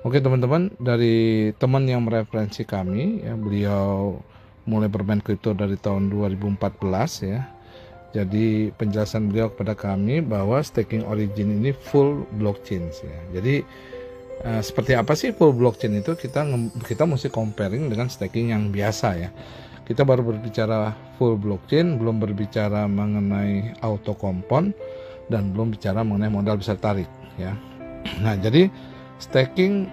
Oke teman-teman, dari teman yang mereferensi kami ya, beliau mulai bermain kripto dari tahun 2014 ya. Jadi penjelasan beliau kepada kami bahwa staking origin ini full blockchain ya. Jadi seperti apa sih full blockchain itu, kita mesti comparing dengan staking yang biasa ya. Kita baru berbicara full blockchain, belum berbicara mengenai auto compound, dan belum bicara mengenai modal besar tarik ya. Nah, jadi staking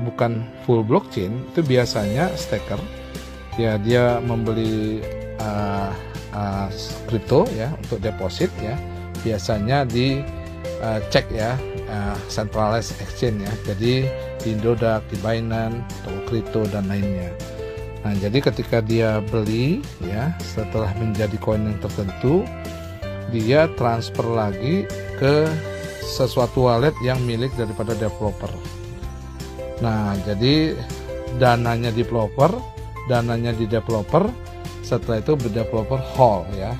bukan full blockchain itu biasanya staker ya, dia membeli kripto ya untuk deposit ya, biasanya di cek ya, centralized exchange ya, jadi di Indodax, di Binance, toko kripto dan lainnya. Nah, jadi ketika dia beli ya, setelah menjadi koin yang tertentu, dia transfer lagi ke sesuatu wallet yang milik daripada developer. Nah, jadi dananya di developer, setelah itu developer hold ya,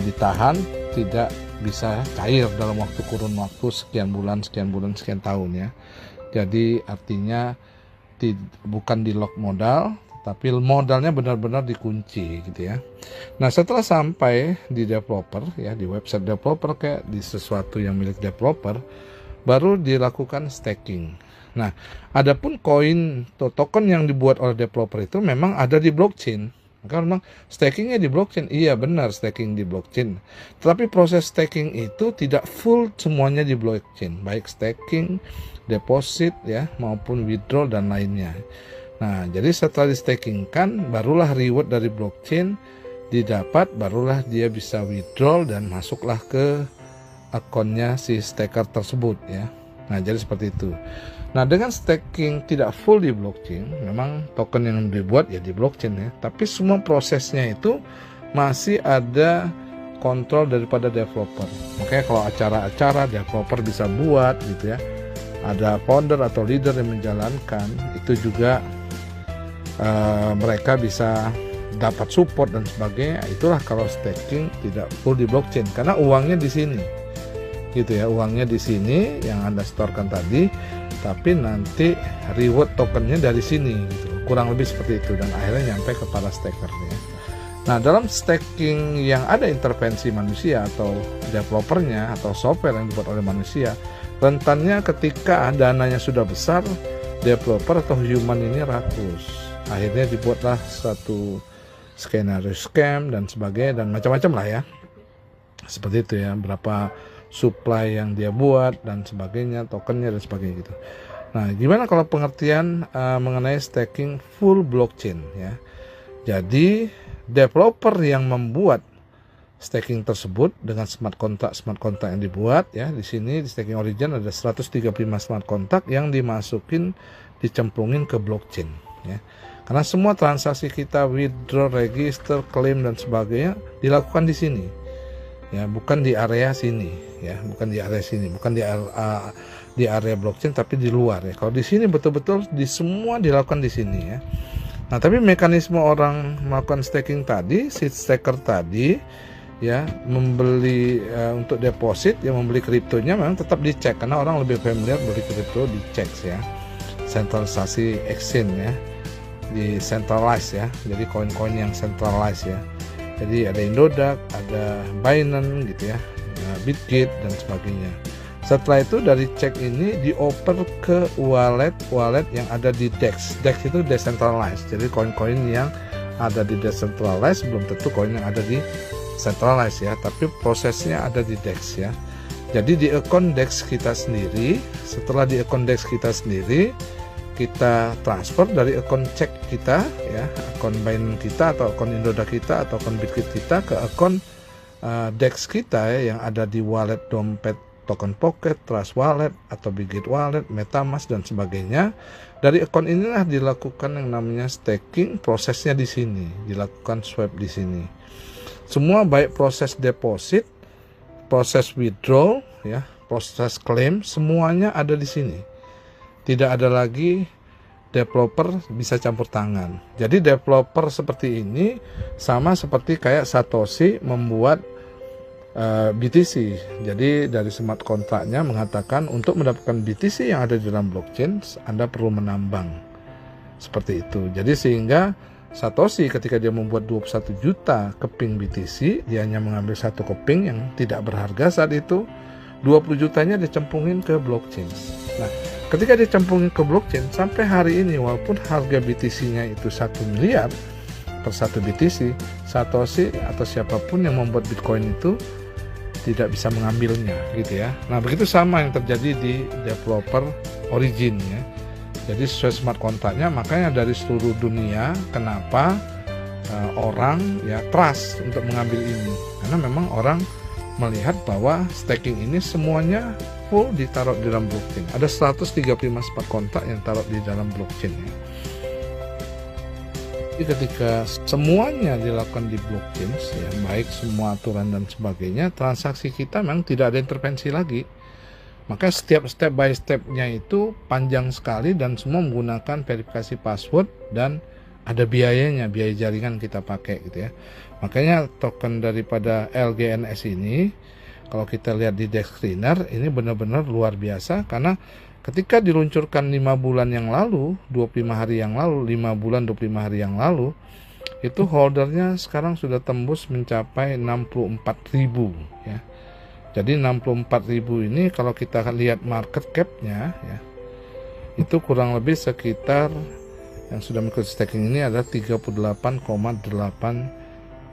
ditahan, tidak bisa cair dalam kurun waktu sekian bulan, sekian tahun ya. Jadi artinya bukan di lock modal, tapi modalnya benar-benar dikunci gitu ya. Nah, setelah sampai di developer ya, di website developer kayak di sesuatu yang milik developer, baru dilakukan staking. Nah, adapun koin atau token yang dibuat oleh developer itu memang ada di blockchain. Maka memang stakingnya di blockchain, iya benar staking di blockchain. Tetapi proses staking itu tidak full semuanya di blockchain, baik staking, deposit ya, maupun withdraw dan lainnya. Nah, jadi setelah di staking kan, barulah reward dari blockchain didapat, barulah dia bisa withdraw dan masuklah ke akunnya si staker tersebut ya. Nah, jadi seperti itu. Nah, dengan staking tidak full di blockchain, memang token yang dibuat ya di blockchain ya, tapi semua prosesnya itu masih ada kontrol daripada developer. Makanya kalau acara-acara developer bisa buat gitu ya, ada founder atau leader yang menjalankan, itu juga mereka bisa dapat support dan sebagainya. Itulah kalau staking tidak full di blockchain, karena uangnya di sini gitu ya, uangnya di sini yang Anda storekan tadi, tapi nanti reward tokennya dari sini gitu, kurang lebih seperti itu, dan akhirnya nyampe kepada stakernya. Nah, dalam staking yang ada intervensi manusia atau developernya atau software yang dibuat oleh manusia, rentannya ketika dananya sudah besar, developer atau human ini rakus. Akhirnya dibuatlah satu skenario scam dan sebagainya dan macam-macam lah ya, seperti itu ya, berapa supply yang dia buat dan sebagainya, tokennya dan sebagainya gitu. Nah, gimana kalau pengertian mengenai staking full blockchain ya? Jadi developer yang membuat staking tersebut dengan smart contract yang dibuat ya, di sini di staking origin ada 135 smart contract yang dimasukin, dicemplungin ke blockchain ya. Karena semua transaksi kita, withdraw, register, claim dan sebagainya dilakukan di sini. Ya, bukan di area sini ya, bukan di area blockchain, tapi di luar ya. Kalau di sini betul-betul di semua dilakukan di sini ya. Nah, tapi mekanisme orang melakukan staking tadi, si staker tadi ya, membeli untuk deposit ya, membeli kriptonya memang tetap dicek, karena orang lebih familiar beli kripto dicek ya, sentralisasi exchange ya, di centralized ya, jadi koin-koin yang centralized ya. Jadi ada Indodax, ada Binance gitu ya, Bitget dan sebagainya. Setelah itu dari cek ini dioper ke wallet yang ada di DEX. DEX itu decentralized. Jadi koin-koin yang ada di decentralized belum tentu koin yang ada di centralized ya, tapi prosesnya ada di DEX ya. Jadi di akun DEX kita sendiri, setelah di akun DEX kita sendiri, kita transfer dari akun cek kita ya, akun Binance kita atau akun Indodax kita atau akun Bitget kita ke akun DEX kita ya, yang ada di wallet dompet Token Pocket, Trust Wallet atau Bitget Wallet, MetaMask dan sebagainya. Dari akun inilah dilakukan yang namanya staking, prosesnya di sini, dilakukan swap di sini. Semua baik proses deposit, proses withdraw ya, proses claim, semuanya ada di sini. Tidak ada lagi developer bisa campur tangan. Jadi developer seperti ini sama seperti kayak Satoshi membuat BTC. Jadi dari smart kontraknya mengatakan untuk mendapatkan BTC yang ada di dalam blockchain Anda perlu menambang. Seperti itu. Jadi sehingga Satoshi ketika dia membuat 21 juta keping BTC, dia hanya mengambil satu keping yang tidak berharga saat itu, 20 jutanya dicemplungin ke blockchain. Nah, ketika dicemplungin ke blockchain, sampai hari ini walaupun harga BTC-nya itu 1 miliar per satu BTC, Satoshi atau siapapun yang membuat Bitcoin itu tidak bisa mengambilnya gitu ya. Nah, begitu sama yang terjadi di developer Origin ya. Jadi sesuai smart kontraknya, makanya dari seluruh dunia kenapa orang ya trust untuk mengambil ini, karena memang orang melihat bahwa staking ini semuanya full ditaruh di dalam blockchain. Ada 135 smart kontrak yang taruh di dalam blockchain ya. Jadi ketika semuanya dilakukan di blockchain ya, baik semua aturan dan sebagainya, transaksi kita memang tidak ada intervensi lagi. Maka setiap step by step-nya itu panjang sekali dan semua menggunakan verifikasi password dan ada biayanya, biaya jaringan kita pakai gitu ya. Makanya token daripada LGNS ini kalau kita lihat di Dex Screener ini benar-benar luar biasa, karena ketika diluncurkan 5 bulan yang lalu, 25 hari yang lalu, 5 bulan 25 hari yang lalu, itu holdernya sekarang sudah tembus mencapai 64.000 ya. Jadi 64.000 ini kalau kita lihat market cap-nya ya, itu kurang lebih sekitar yang sudah mengikuti staking ini adalah 38,8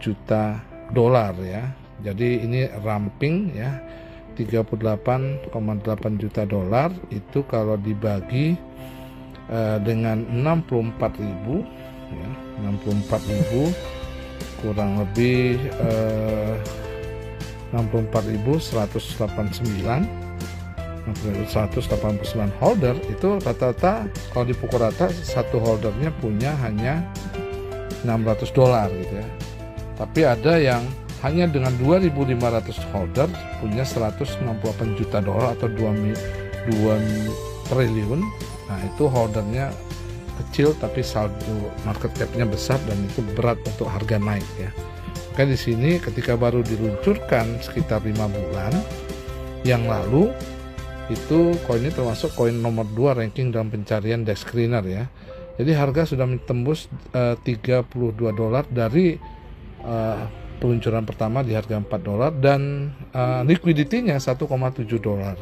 juta dolar ya. Jadi ini ramping ya, 38,8 juta dolar itu kalau dibagi dengan 64.000 ya, 64.000 kurang lebih 64.189 holder, itu rata-rata kalau dipukul rata satu holdernya punya hanya $600 gitu ya. Tapi ada yang hanya dengan 2.500 holder punya 168 juta dolar atau 2 triliun. Nah, itu holdernya kecil tapi saldo market cap-nya besar dan itu berat untuk harga naik ya. Maka di sini ketika baru diluncurkan sekitar 5 bulan yang lalu, itu koin ini termasuk koin nomor 2 ranking dalam pencarian Dex Screener ya. Jadi harga sudah menembus $32 dari peluncuran pertama di harga $4 dan liquidity-nya $1,7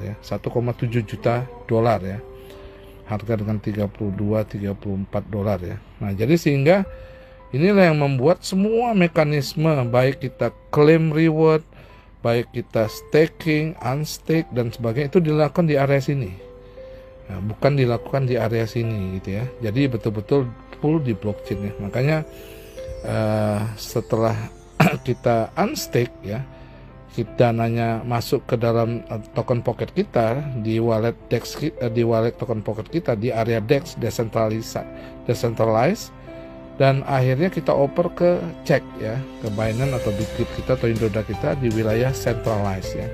ya, 1,7 juta dolar ya. Harga dengan $32-34 ya. Nah, jadi sehingga inilah yang membuat semua mekanisme, baik kita claim reward, baik kita staking, unstake dan sebagainya, itu dilakukan di area sini. Nah, bukan dilakukan di area sini gitu ya. Jadi betul-betul full di blockchain ya. Makanya setelah kita unstake ya, kita dananya masuk ke dalam token pocket kita di wallet Dex, di wallet token pocket kita di area Dex decentralized. Dan akhirnya kita oper ke cek ya, ke Binance atau Bitget kita atau Indoda kita di wilayah centralized ya.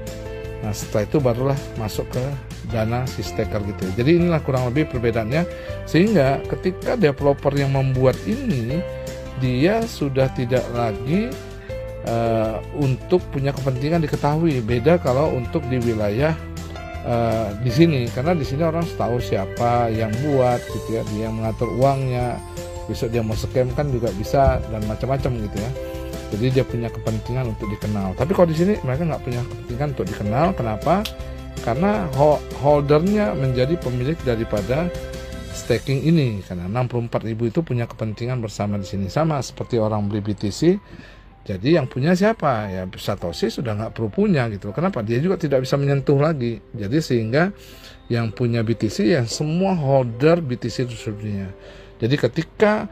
Nah, setelah itu barulah masuk ke dana si staker gitu. Jadi inilah kurang lebih perbedaannya, sehingga ketika developer yang membuat ini, dia sudah tidak lagi untuk punya kepentingan diketahui. Beda kalau untuk di wilayah di sini, karena di sini orang tahu siapa yang buat gitu ya, dia yang mengatur uangnya. Besok dia mau scam kan juga bisa dan macam-macam gitu ya. Jadi dia punya kepentingan untuk dikenal. Tapi kalau di sini mereka nggak punya kepentingan untuk dikenal. Kenapa? Karena holdernya menjadi pemilik daripada staking ini. Karena 64.000 itu punya kepentingan bersama di sini, sama seperti orang beli BTC. Jadi yang punya siapa? Ya Satoshi sudah nggak perlu punya gitu. Kenapa? Dia juga tidak bisa menyentuh lagi. Jadi sehingga yang punya BTC ya semua holder BTC di seluruh dunia. Jadi ketika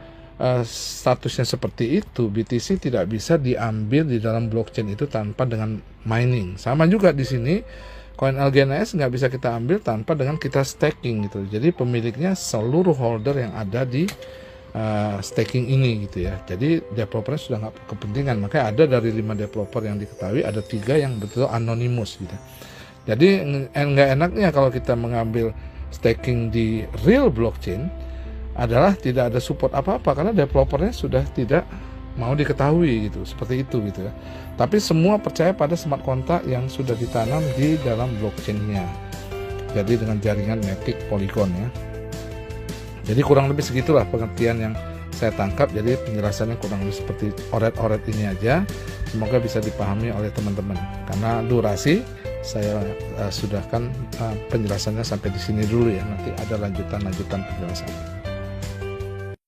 statusnya seperti itu, BTC tidak bisa diambil di dalam blockchain itu tanpa dengan mining. Sama juga di sini, koin LGNS nggak bisa kita ambil tanpa dengan kita staking gitu. Jadi pemiliknya seluruh holder yang ada di staking ini gitu ya. Jadi developernya sudah nggak kepentingan. Makanya ada dari 5 developer yang diketahui, ada 3 yang betul anonymous gitu. Jadi nggak enaknya kalau kita mengambil staking di real blockchain adalah tidak ada support apa-apa karena developernya sudah tidak mau diketahui gitu, seperti itu gitu ya. Tapi semua percaya pada smart contract yang sudah ditanam di dalam blockchain-nya. Jadi dengan jaringan Matic Polygon ya. Jadi kurang lebih segitulah pengertian yang saya tangkap. Jadi penjelasannya kurang lebih seperti oret-oret ini aja. Semoga bisa dipahami oleh teman-teman. Karena durasi saya sudahkan penjelasannya sampai di sini dulu ya. Nanti ada lanjutan penjelasan.